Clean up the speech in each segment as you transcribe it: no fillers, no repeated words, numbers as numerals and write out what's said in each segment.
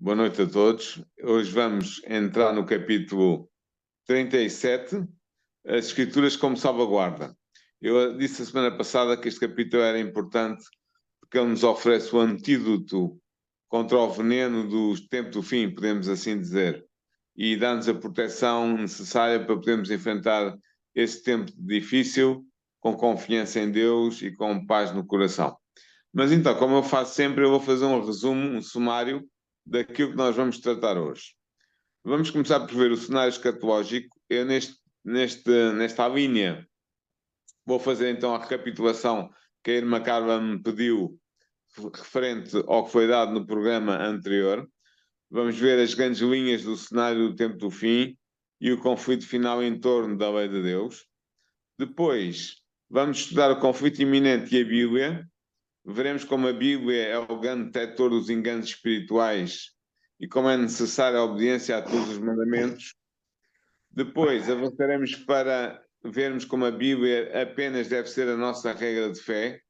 Boa noite a todos. Hoje vamos entrar no capítulo 37, as Escrituras como salvaguarda. Eu disse a semana passada que este capítulo era importante porque ele nos oferece o antídoto contra o veneno dos tempos do fim, podemos assim dizer, e dá-nos a proteção necessária para podermos enfrentar esse tempo difícil com confiança em Deus e com paz no coração. Mas então, como eu faço sempre, eu vou fazer um resumo, um sumário daquilo que nós vamos tratar hoje. Vamos começar por ver o cenário escatológico. Eu, nesta linha, vou fazer então a recapitulação que a irmã Carla me pediu, referente ao que foi dado no programa anterior. Vamos ver as grandes linhas do cenário do tempo do fim e o conflito final em torno da lei de Deus. Depois, vamos estudar o conflito iminente e a Bíblia. Veremos como a Bíblia é o grande detector dos enganos espirituais e como é necessária a obediência a todos os mandamentos. Depois avançaremos para vermos como a Bíblia apenas deve ser a nossa regra de fé.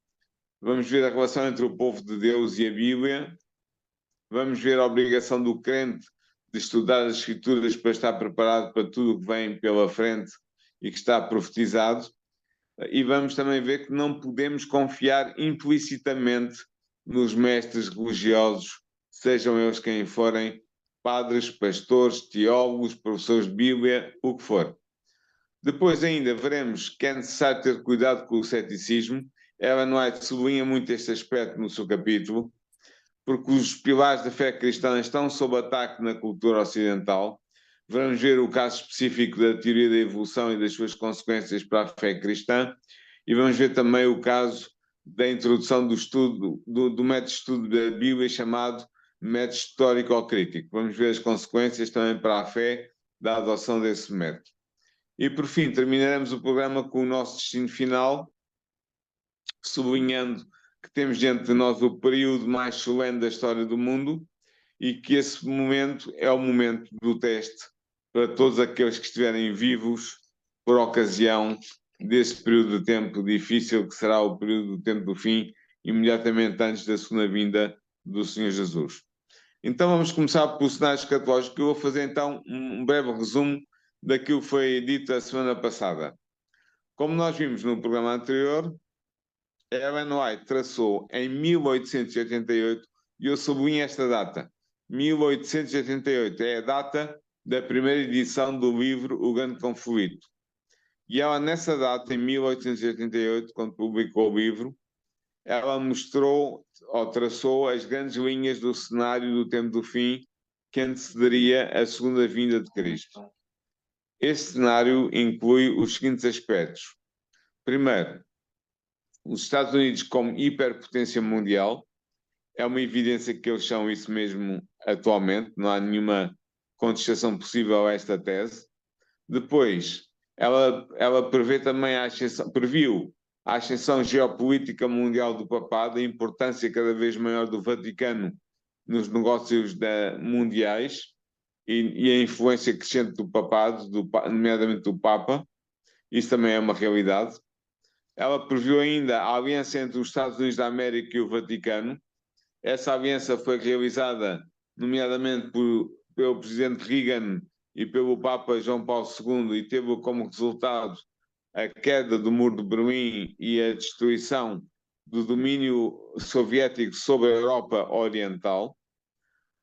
Vamos ver a relação entre o povo de Deus e a Bíblia. Vamos ver a obrigação do crente de estudar as Escrituras para estar preparado para tudo o que vem pela frente e que está profetizado. E vamos também ver que não podemos confiar implicitamente nos mestres religiosos, sejam eles quem forem, padres, pastores, teólogos, professores de Bíblia, o que for. Depois ainda veremos que é necessário ter cuidado com o ceticismo. Ellen White sublinha muito este aspecto no seu capítulo, porque os pilares da fé cristã estão sob ataque na cultura ocidental. Vamos ver o caso específico da teoria da evolução e das suas consequências para a fé cristã, e vamos ver também o caso da introdução do estudo, do método de estudo da Bíblia chamado método histórico-crítico. Vamos ver as consequências também para a fé da adoção desse método. E por fim, terminaremos o programa com o nosso destino final, sublinhando que temos diante de nós o período mais solene da história do mundo e que esse momento é o momento do teste para todos aqueles que estiverem vivos por ocasião desse período de tempo difícil que será o período do tempo do fim, imediatamente antes da segunda vinda do Senhor Jesus. Então vamos começar pelo cenário escatológico. Eu vou fazer então um breve resumo daquilo que foi dito a semana passada. Como nós vimos no programa anterior, Ellen White traçou em 1888, e eu sublinho esta data, 1888 é a data da primeira edição do livro O Grande Conflito. E ela, nessa data, em 1888, quando publicou o livro, ela mostrou ou traçou as grandes linhas do cenário do tempo do fim que antecederia a segunda vinda de Cristo. Este cenário inclui os seguintes aspectos. Primeiro, os Estados Unidos como hiperpotência mundial. É uma evidência que eles são isso mesmo atualmente, não há nenhuma contestação possível a esta tese. Depois, ela prevê também previu a ascensão geopolítica mundial do papado, a importância cada vez maior do Vaticano nos negócios mundiais e a influência crescente do papado, nomeadamente do Papa. Isso também é uma realidade. Ela previu ainda a aliança entre os Estados Unidos da América e o Vaticano. Essa aliança foi realizada, nomeadamente pelo presidente Reagan e pelo Papa João Paulo II, e teve como resultado a queda do Muro de Berlim e a destruição do domínio soviético sobre a Europa Oriental.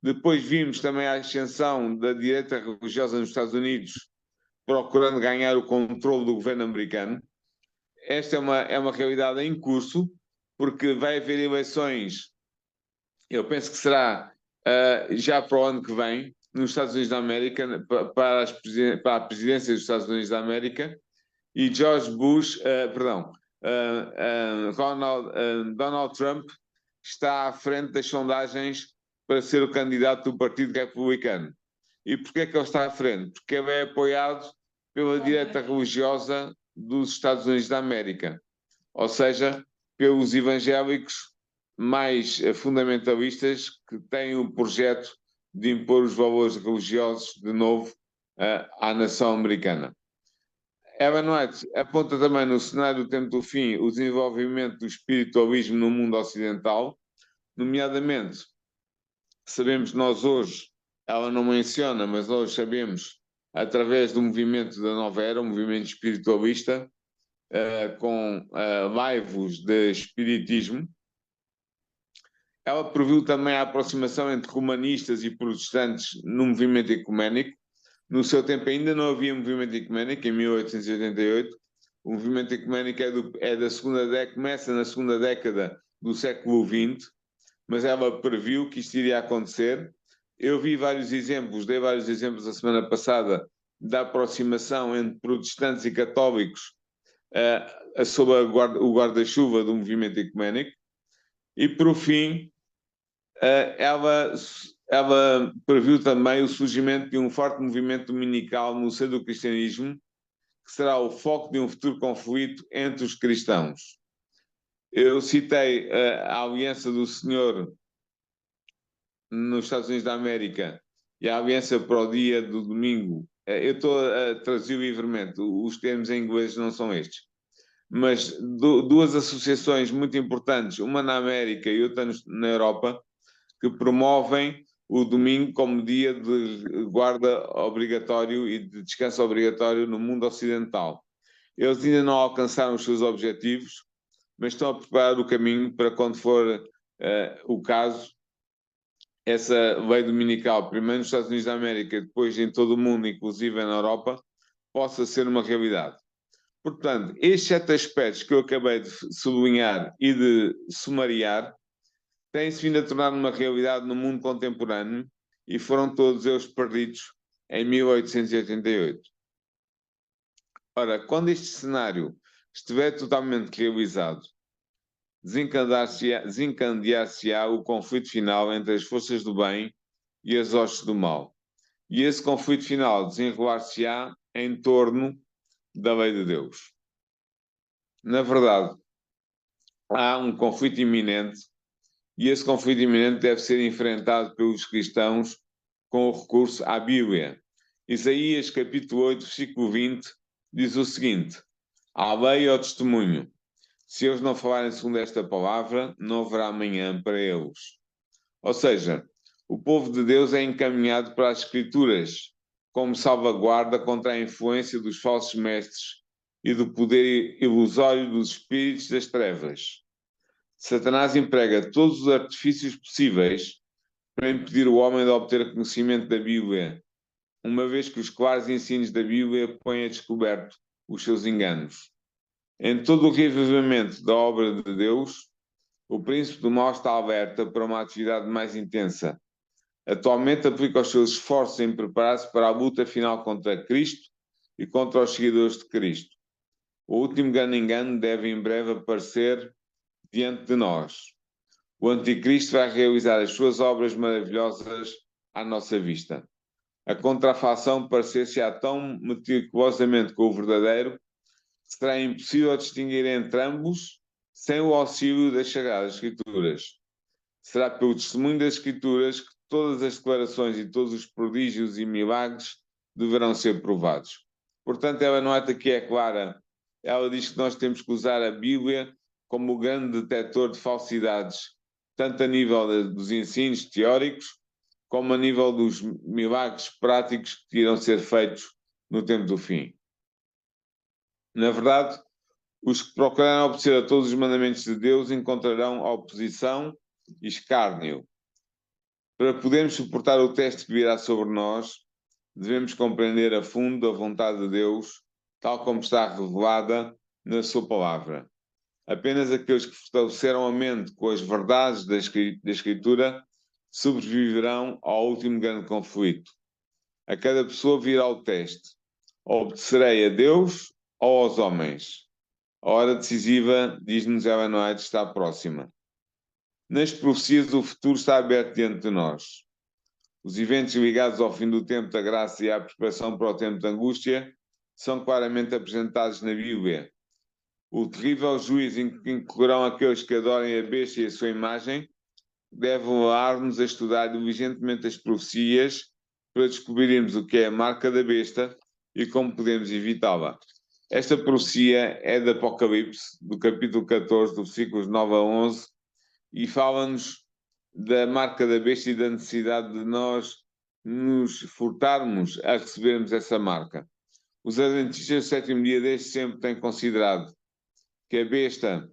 Depois vimos também a ascensão da direita religiosa nos Estados Unidos, procurando ganhar o controle do governo americano. Esta é uma realidade em curso, porque vai haver eleições, eu penso que será já para o ano que vem, nos Estados Unidos da América, para a presidência dos Estados Unidos da América, e Donald Trump está à frente das sondagens para ser o candidato do Partido Republicano. E porquê é que ele está à frente? Porque ele é apoiado pela direita religiosa dos Estados Unidos da América, ou seja, pelos evangélicos mais fundamentalistas que têm o projeto de impor os valores religiosos de novo à nação americana. Ellen White aponta também no cenário do tempo do fim o desenvolvimento do espiritualismo no mundo ocidental, nomeadamente sabemos nós hoje, ela não menciona, mas hoje sabemos, através do movimento da Nova Era, um movimento espiritualista, com laivos de espiritismo. Ela previu também a aproximação entre romanistas e protestantes no movimento ecuménico. No seu tempo ainda não havia movimento ecuménico, em 1888. O movimento ecuménico é da segunda década, começa na segunda década do século XX, mas ela previu que isto iria acontecer. Eu vi vários exemplos, dei vários exemplos a semana passada, da aproximação entre protestantes e católicos sob o guarda-chuva do movimento ecuménico. E, por fim, ela previu também o surgimento de um forte movimento dominical no seio do cristianismo, que será o foco de um futuro conflito entre os cristãos. Eu citei a Aliança do Senhor nos Estados Unidos da América e a Aliança para o Dia do Domingo. Eu estou a traduzir livremente, os termos em inglês não são estes. Mas duas associações muito importantes, uma na América e outra na Europa, que promovem o domingo como dia de guarda obrigatório e de descanso obrigatório no mundo ocidental. Eles ainda não alcançaram os seus objetivos, mas estão a preparar o caminho para, quando for o caso, essa lei dominical, primeiro nos Estados Unidos da América, depois em todo o mundo, inclusive na Europa, possa ser uma realidade. Portanto, estes 7 aspectos que eu acabei de sublinhar e de sumariar têm-se vindo a tornar uma realidade no mundo contemporâneo e foram todos eles perdidos em 1888. Ora, quando este cenário estiver totalmente realizado, desencadear-se-á o conflito final entre as forças do bem e as hostes do mal. E esse conflito final desenrolar-se-á em torno da lei de Deus. Na verdade, há um conflito iminente e esse conflito iminente deve ser enfrentado pelos cristãos com o recurso à Bíblia. Isaías, capítulo 8, versículo 20, diz o seguinte: à lei e ao testemunho. Se eles não falarem segundo esta palavra, não haverá amanhã para eles. Ou seja, o povo de Deus é encaminhado para as Escrituras como salvaguarda contra a influência dos falsos mestres e do poder ilusório dos espíritos das trevas. Satanás emprega todos os artifícios possíveis para impedir o homem de obter conhecimento da Bíblia, uma vez que os claros ensinos da Bíblia põem a descoberto os seus enganos. Em todo o reavivamento da obra de Deus, o príncipe do mal está alerta para uma atividade mais intensa. Atualmente aplica os seus esforços em preparar-se para a luta final contra Cristo e contra os seguidores de Cristo. O último grande engano deve em breve aparecer diante de nós. O anticristo vai realizar as suas obras maravilhosas à nossa vista. A contrafação parecer-se-á tão meticulosamente com o verdadeiro que será impossível distinguir entre ambos sem o auxílio das Sagradas Escrituras. Será pelo testemunho das Escrituras que todas as declarações e todos os prodígios e milagres deverão ser provados. Portanto, ela não é que é clara. Ela diz que nós temos que usar a Bíblia como o grande detector de falsidades, tanto a nível dos ensinos teóricos, como a nível dos milagres práticos que irão ser feitos no tempo do fim. Na verdade, os que procurarem obedecer a todos os mandamentos de Deus encontrarão oposição e escárnio. Para podermos suportar o teste que virá sobre nós, devemos compreender a fundo a vontade de Deus, tal como está revelada na sua palavra. Apenas aqueles que fortaleceram a mente com as verdades da Escritura sobreviverão ao último grande conflito. A cada pessoa virá o teste: obedecerei a Deus ou aos homens? A hora decisiva, diz-nos Ellen White, está próxima. Nas profecias, o futuro está aberto diante de nós. Os eventos ligados ao fim do tempo da graça e à preparação para o tempo da angústia são claramente apresentados na Bíblia. O terrível juízo em que incorrerão aqueles que adorem a besta e a sua imagem deve levar-nos a estudar diligentemente as profecias para descobrirmos o que é a marca da besta e como podemos evitá-la. Esta profecia é do Apocalipse, do capítulo 14, dos versículos 9 a 11, e fala-nos da marca da besta e da necessidade de nós nos furtarmos a recebermos essa marca. Os adventistas do sétimo dia desde sempre têm considerado que a besta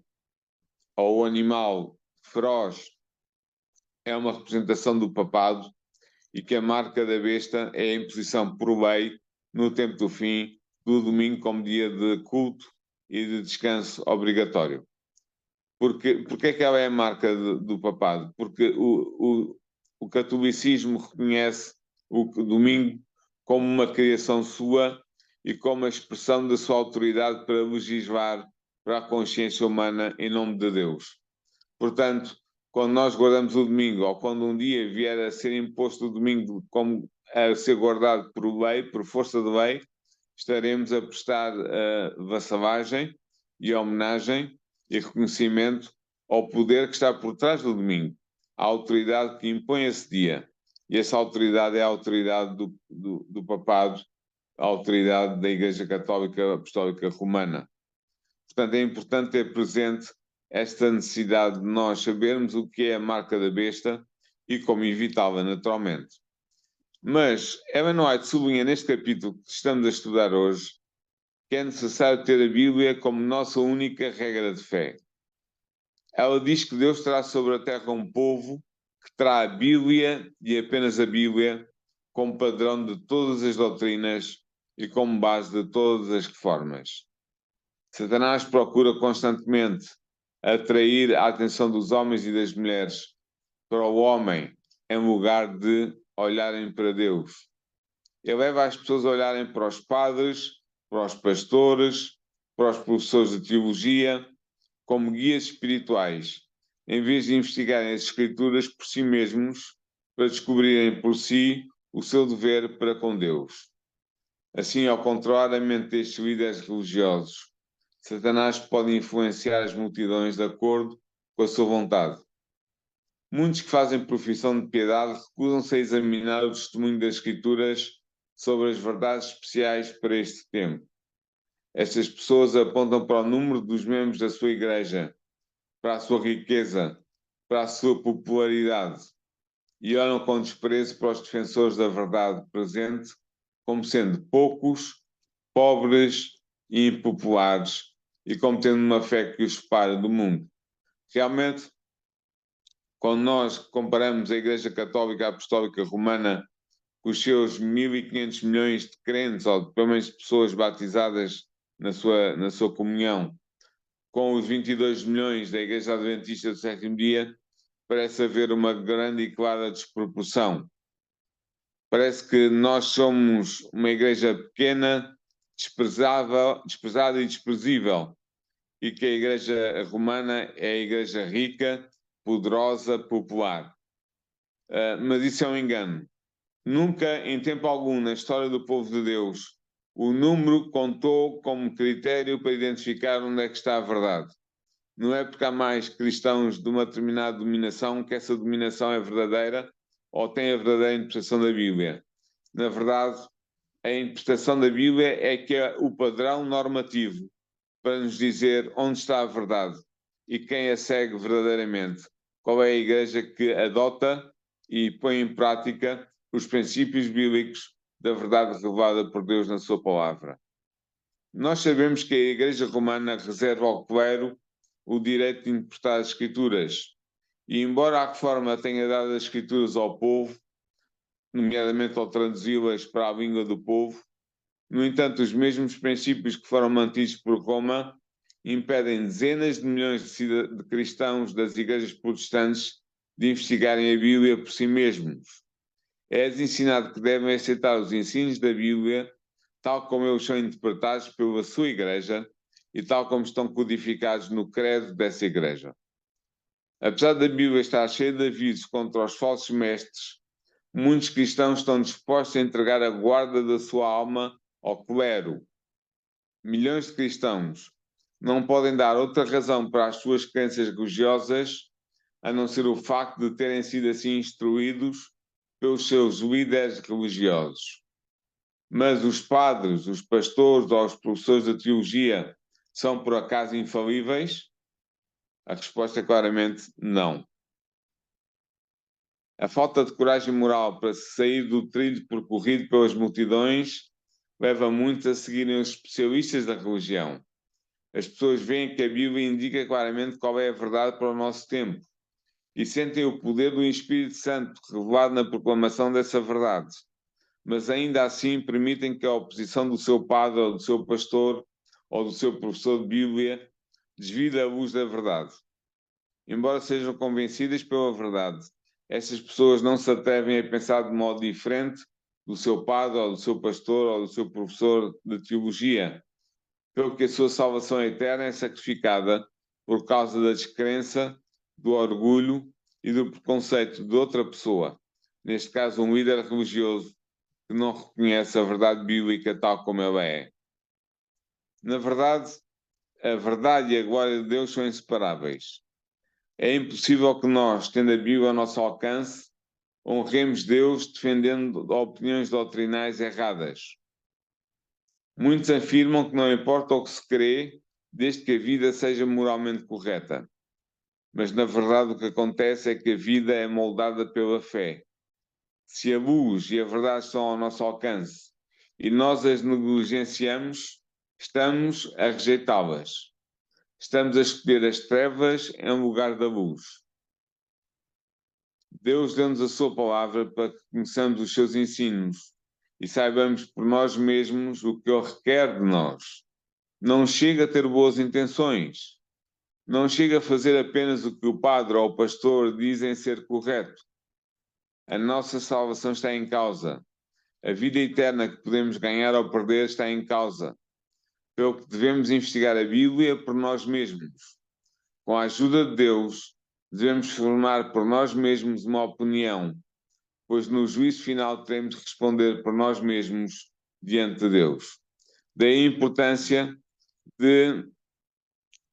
ou o animal feroz é uma representação do papado e que a marca da besta é a imposição por lei no tempo do fim do domingo como dia de culto e de descanso obrigatório. Porque é que ela é a marca do papado? Porque o catolicismo reconhece o domingo como uma criação sua e como a expressão da sua autoridade para legislar para a consciência humana em nome de Deus. Portanto, quando nós guardamos o domingo, ou quando um dia vier a ser imposto o domingo como a ser guardado por lei, por força de lei, estaremos a prestar vassalagem e homenagem e reconhecimento ao poder que está por trás do domingo, à autoridade que impõe esse dia. E essa autoridade é a autoridade do papado, a autoridade da Igreja Católica Apostólica Romana. Portanto, é importante ter presente esta necessidade de nós sabermos o que é a marca da besta e como evitá-la naturalmente. Mas Ellen White sublinha neste capítulo que estamos a estudar hoje que é necessário ter a Bíblia como nossa única regra de fé. Ela diz que Deus terá sobre a terra um povo que terá a Bíblia e apenas a Bíblia como padrão de todas as doutrinas e como base de todas as reformas. Satanás procura constantemente atrair a atenção dos homens e das mulheres para o homem em lugar de olharem para Deus. Ele leva as pessoas a olharem para os padres, para os pastores, para os professores de teologia, como guias espirituais, em vez de investigarem as Escrituras por si mesmos, para descobrirem por si o seu dever para com Deus. Assim, ao contrário da mente destes líderes religiosos, Satanás pode influenciar as multidões de acordo com a sua vontade. Muitos que fazem profissão de piedade recusam-se a examinar o testemunho das Escrituras sobre as verdades especiais para este tempo. Estas pessoas apontam para o número dos membros da sua igreja, para a sua riqueza, para a sua popularidade e olham com desprezo para os defensores da verdade presente como sendo poucos, pobres e impopulares e como tendo uma fé que os separa do mundo. Realmente, quando nós comparamos a Igreja Católica Apostólica Romana com os seus 1.500 milhões de crentes, ou pelo menos de pessoas batizadas na sua comunhão, com os 22 milhões da Igreja Adventista do sétimo dia, parece haver uma grande e clara desproporção. Parece que nós somos uma igreja pequena, desprezada e desprezível, e que a Igreja Romana é a igreja rica, poderosa, popular. Mas isso é um engano. Nunca, em tempo algum, na história do povo de Deus, o número contou como critério para identificar onde é que está a verdade. Não é porque há mais cristãos de uma determinada dominação que essa dominação é verdadeira ou tem a verdadeira interpretação da Bíblia. Na verdade, a interpretação da Bíblia é que é o padrão normativo para nos dizer onde está a verdade e quem a segue verdadeiramente. Qual é a igreja que adota e põe em prática os princípios bíblicos da verdade revelada por Deus na sua palavra. Nós sabemos que a Igreja Romana reserva ao clero o direito de interpretar as Escrituras. E embora a Reforma tenha dado as Escrituras ao povo, nomeadamente ao traduzi-las para a língua do povo, no entanto, os mesmos princípios que foram mantidos por Roma impedem dezenas de milhões de cristãos das igrejas protestantes de investigarem a Bíblia por si mesmos. É-lhes ensinado que devem aceitar os ensinos da Bíblia tal como eles são interpretados pela sua igreja e tal como estão codificados no credo dessa igreja. Apesar da Bíblia estar cheia de avisos contra os falsos mestres, muitos cristãos estão dispostos a entregar a guarda da sua alma ao clero. Milhões de cristãos não podem dar outra razão para as suas crenças religiosas a não ser o facto de terem sido assim instruídos pelos seus líderes religiosos. Mas os padres, os pastores ou os professores de teologia são por acaso infalíveis? A resposta é claramente não. A falta de coragem moral para sair do trilho percorrido pelas multidões leva muitos a seguirem os especialistas da religião. As pessoas veem que a Bíblia indica claramente qual é a verdade para o nosso tempo e sentem o poder do Espírito Santo revelado na proclamação dessa verdade, mas ainda assim permitem que a oposição do seu padre ou do seu pastor ou do seu professor de Bíblia desvie a luz da verdade. Embora sejam convencidas pela verdade, essas pessoas não se atrevem a pensar de modo diferente do seu padre ou do seu pastor ou do seu professor de teologia, pelo que a sua salvação eterna é sacrificada por causa da descrença, do orgulho e do preconceito de outra pessoa, neste caso um líder religioso que não reconhece a verdade bíblica tal como ela é. Na verdade, a verdade e a glória de Deus são inseparáveis. É impossível que nós, tendo a Bíblia ao nosso alcance, honremos Deus defendendo opiniões doutrinais erradas. Muitos afirmam que não importa o que se crê, desde que a vida seja moralmente correta. Mas, na verdade, o que acontece é que a vida é moldada pela fé. Se a luz e a verdade estão ao nosso alcance e nós as negligenciamos, estamos a rejeitá-las. Estamos a escolher as trevas em lugar da luz. Deus deu-nos a sua palavra para que conheçamos os seus ensinos e saibamos por nós mesmos o que Ele requer de nós. Não chega a ter boas intenções. Não chega a fazer apenas o que o padre ou o pastor dizem ser correto. A nossa salvação está em causa. A vida eterna que podemos ganhar ou perder está em causa. Pelo que devemos investigar a Bíblia por nós mesmos. Com a ajuda de Deus, devemos formar por nós mesmos uma opinião, pois no juízo final teremos de responder por nós mesmos diante de Deus. Daí a importância de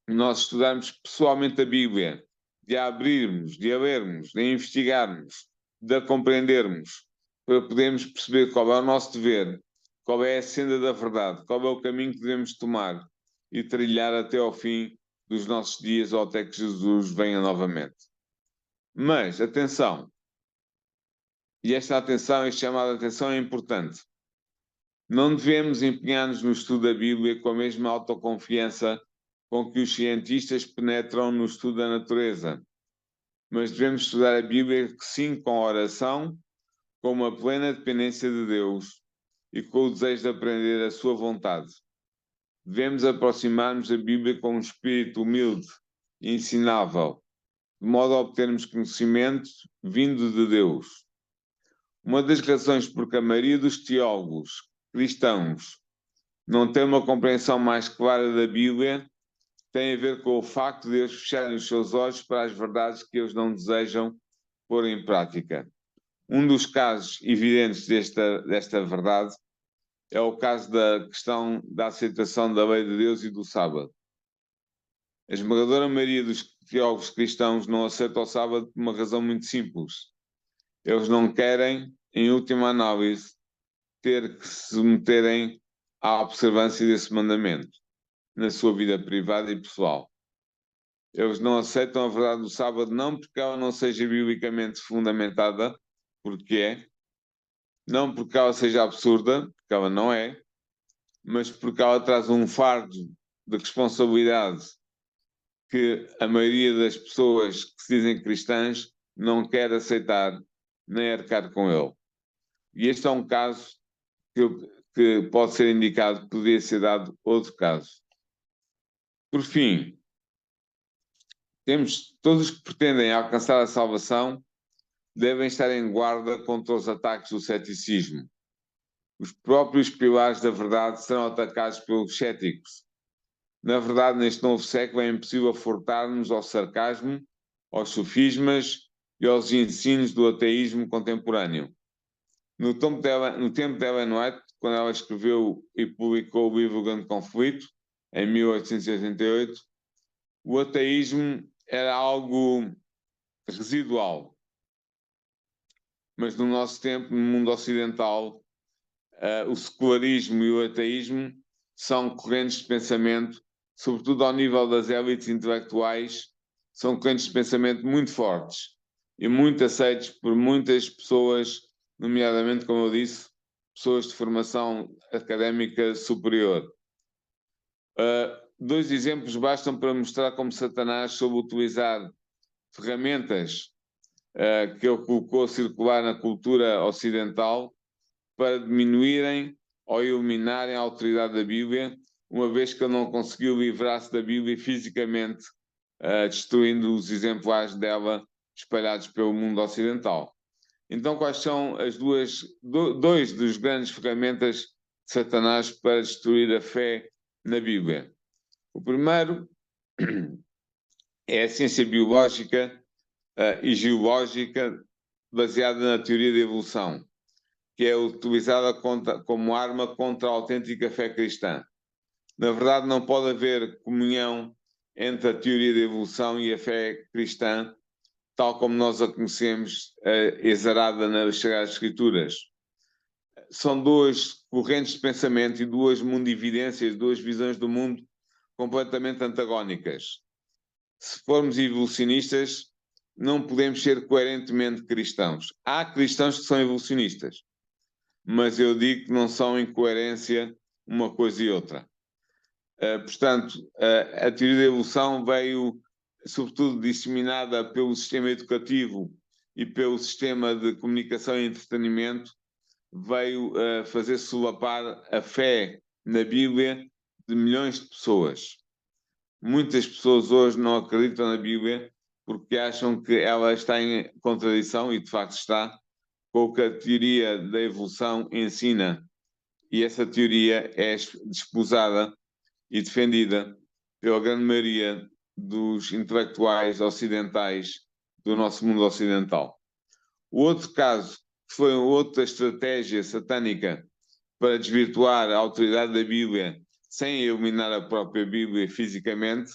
nós estudarmos pessoalmente a Bíblia, de a abrirmos, de a lermos, de a investigarmos, de a compreendermos, para podermos perceber qual é o nosso dever, qual é a senda da verdade, qual é o caminho que devemos tomar e trilhar até ao fim dos nossos dias ou até que Jesus venha novamente. Mas, atenção, e esta atenção, este chamado de atenção é importante. Não devemos empenhar-nos no estudo da Bíblia com a mesma autoconfiança com que os cientistas penetram no estudo da natureza, mas devemos estudar a Bíblia sim com oração, com uma plena dependência de Deus e com o desejo de aprender a sua vontade. Devemos aproximar-nos da Bíblia com um espírito humilde e ensinável, de modo a obtermos conhecimento vindo de Deus. Uma das razões por que a maioria dos teólogos cristãos não tem uma compreensão mais clara da Bíblia tem a ver com o facto de eles fecharem os seus olhos para as verdades que eles não desejam pôr em prática. Um dos casos evidentes desta verdade é o caso da questão da aceitação da lei de Deus e do sábado. A esmagadora maioria dos teólogos cristãos não aceita o sábado por uma razão muito simples. Eles não querem, em última análise, ter que se submeterem à observância desse mandamento na sua vida privada e pessoal. Eles não aceitam a verdade do sábado não porque ela não seja biblicamente fundamentada, porque é, não porque ela seja absurda, porque ela não é, mas porque ela traz um fardo de responsabilidade que a maioria das pessoas que se dizem cristãs não quer aceitar nem arcar com ele. E este é um caso que pode ser indicado, poderia ser dado outro caso. Por fim, temos todos os que pretendem alcançar a salvação devem estar em guarda contra os ataques do ceticismo. Os próprios pilares da verdade serão atacados pelos céticos. Na verdade, neste novo século é impossível furtar-nos ao sarcasmo, aos sofismas e aos ensinos do ateísmo contemporâneo. No tempo de Ellen White, quando ela escreveu e publicou o livro Grande Conflito, em 1888, o ateísmo era algo residual. Mas no nosso tempo, no mundo ocidental, o secularismo e o ateísmo são correntes de pensamento, sobretudo ao nível das élites intelectuais, são correntes de pensamento muito fortes e muito aceitos por muitas pessoas, nomeadamente, como eu disse, pessoas de formação académica superior. Dois exemplos bastam para mostrar como Satanás soube utilizar ferramentas que ele colocou a circular na cultura ocidental para diminuírem ou eliminarem a autoridade da Bíblia, uma vez que ele não conseguiu livrar-se da Bíblia fisicamente, destruindo os exemplares dela espalhados pelo mundo ocidental. Então, quais são as dois dos grandes ferramentas de Satanás para destruir a fé na Bíblia? O primeiro é a ciência biológica e geológica baseada na teoria da evolução, que é utilizada como arma contra a autêntica fé cristã. Na verdade, não pode haver comunhão entre a teoria da evolução e a fé cristã, tal como nós a conhecemos, exarada nas Sagradas Escrituras. São duas correntes de pensamento e duas mundividências, duas visões do mundo completamente antagónicas. Se formos evolucionistas, não podemos ser coerentemente cristãos. Há cristãos que são evolucionistas, mas eu digo que não são em coerência uma coisa e outra. Portanto, a teoria da evolução veio, sobretudo, disseminada pelo sistema educativo e pelo sistema de comunicação e entretenimento, veio fazer solapar a fé na Bíblia de milhões de pessoas. Muitas pessoas hoje não acreditam na Bíblia porque acham que ela está em contradição, e de facto está, com o que a teoria da evolução ensina. E essa teoria é desposada e defendida pela grande maioria dos intelectuais ocidentais do nosso mundo ocidental. O outro caso, que foi outra estratégia satânica para desvirtuar a autoridade da Bíblia sem eliminar a própria Bíblia fisicamente,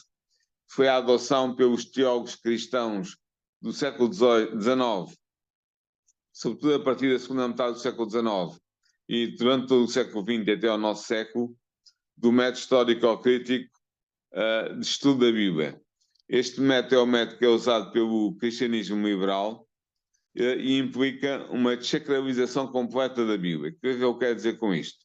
foi a adoção pelos teólogos cristãos do século XIX, sobretudo a partir da segunda metade do século XIX e durante todo o século XX até ao nosso século, do método histórico-crítico de estudo da Bíblia. Este método é o método que é usado pelo cristianismo liberal e implica uma desacralização completa da Bíblia. O que é que eu quero dizer com isto?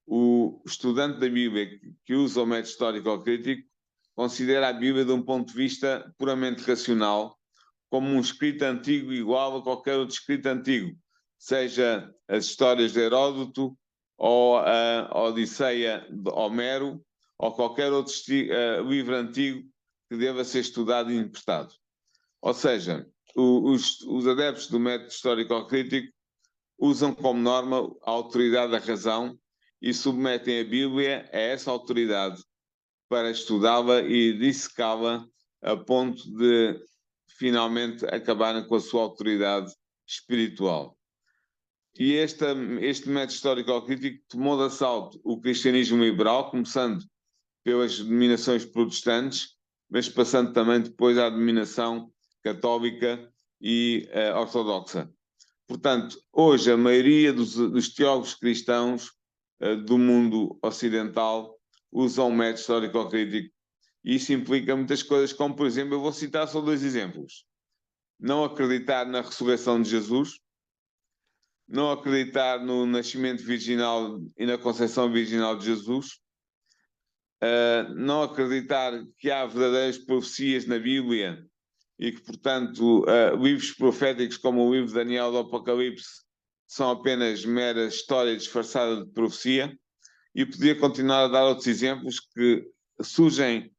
O estudante da Bíblia que usa o método histórico-crítico considera a Bíblia de um ponto de vista puramente racional, como um escrito antigo igual a qualquer outro escrito antigo, seja as histórias de Heródoto, ou a Odisseia de Homero, ou qualquer outro livro antigo que deva ser estudado e interpretado. Ou seja, os adeptos do método histórico-crítico usam como norma a autoridade da razão e submetem a Bíblia a essa autoridade para estudá-la e dissecá-la a ponto de finalmente acabarem com a sua autoridade espiritual. E este método histórico-crítico tomou de assalto o cristianismo liberal, começando pelas denominações protestantes, mas passando também depois à dominação católica e ortodoxa. Portanto, hoje a maioria dos teólogos cristãos do mundo ocidental usam o método histórico-crítico. E isso implica muitas coisas, como, por exemplo, eu vou citar só dois exemplos. Não acreditar na ressurreição de Jesus, não acreditar no nascimento virginal e na concepção virginal de Jesus, não acreditar que há verdadeiras profecias na Bíblia e que, portanto, livros proféticos como o livro de Daniel do Apocalipse são apenas mera história disfarçada de profecia. E podia continuar a dar outros exemplos que surgem,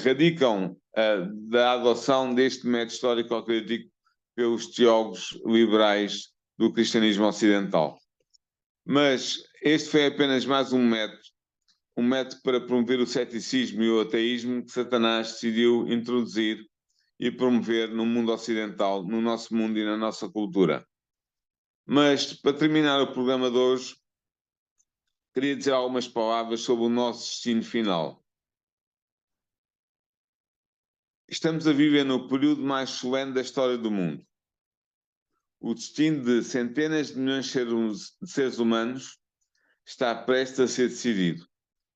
radicam da adoção deste método histórico-crítico pelos teólogos liberais do cristianismo ocidental. Mas este foi apenas mais um método para promover o ceticismo e o ateísmo que Satanás decidiu introduzir e promover no mundo ocidental, no nosso mundo e na nossa cultura. Mas, para terminar o programa de hoje, queria dizer algumas palavras sobre o nosso destino final. Estamos a viver no período mais solene da história do mundo. O destino de centenas de milhões de seres humanos está prestes a ser decidido.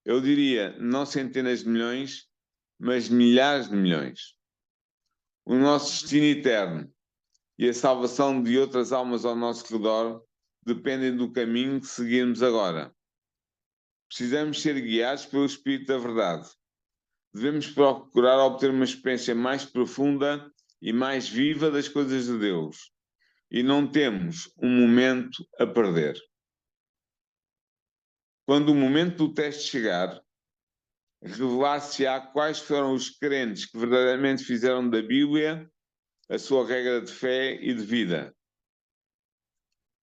Eu diria, não centenas de milhões, mas milhares de milhões. O nosso destino eterno e a salvação de outras almas ao nosso redor dependem do caminho que seguirmos agora. Precisamos ser guiados pelo Espírito da Verdade. Devemos procurar obter uma experiência mais profunda e mais viva das coisas de Deus. E não temos um momento a perder. Quando o momento do teste chegar, revelar-se-á quais foram os crentes que verdadeiramente fizeram da Bíblia a sua regra de fé e de vida.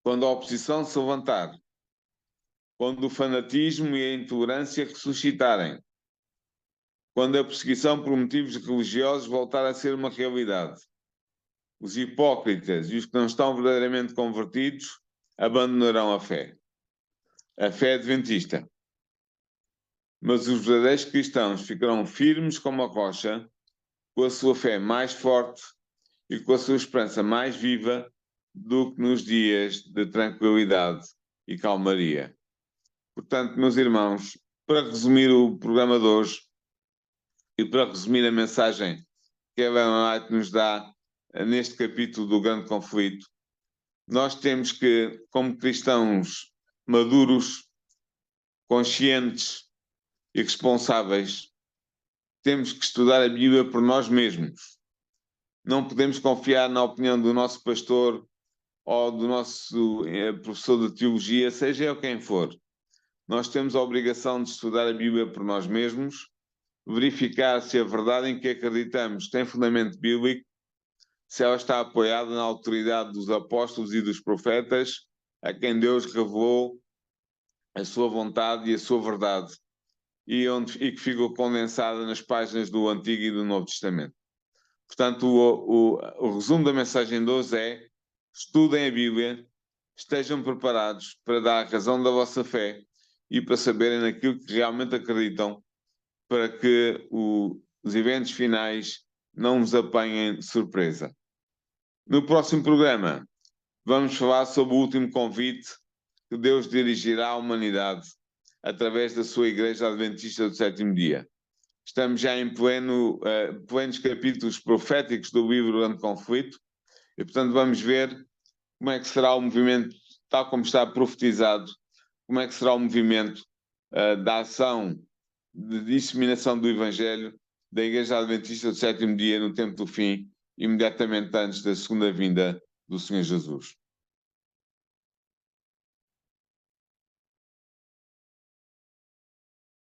Quando a oposição se levantar, quando o fanatismo e a intolerância ressuscitarem, quando a perseguição por motivos religiosos voltar a ser uma realidade, os hipócritas e os que não estão verdadeiramente convertidos abandonarão a fé adventista. Mas os verdadeiros cristãos ficarão firmes como a rocha, com a sua fé mais forte e com a sua esperança mais viva do que nos dias de tranquilidade e calmaria. Portanto, meus irmãos, para resumir o programa de hoje e para resumir a mensagem que Ellen White nos dá neste capítulo do Grande Conflito, nós temos que, como cristãos maduros, conscientes e responsáveis, temos que estudar a Bíblia por nós mesmos. Não podemos confiar na opinião do nosso pastor ou do nosso professor de teologia, seja ele quem for. Nós temos a obrigação de estudar a Bíblia por nós mesmos, verificar se a verdade em que acreditamos tem fundamento bíblico, se ela está apoiada na autoridade dos apóstolos e dos profetas, a quem Deus revelou a sua vontade e a sua verdade, e que ficou condensada nas páginas do Antigo e do Novo Testamento. Portanto, o resumo da mensagem de hoje é: estudem a Bíblia, estejam preparados para dar a razão da vossa fé e para saberem naquilo que realmente acreditam, para que os eventos finais não vos apanhem de surpresa. No próximo programa, vamos falar sobre o último convite que Deus dirigirá à humanidade através da sua Igreja Adventista do Sétimo Dia. Estamos já em plenos capítulos proféticos do livro Grande Conflito e, portanto, vamos ver como é que será o movimento, tal como está profetizado, como é que será o movimento da ação de disseminação do Evangelho da Igreja Adventista do Sétimo Dia no tempo do fim, imediatamente antes da segunda vinda do Senhor Jesus.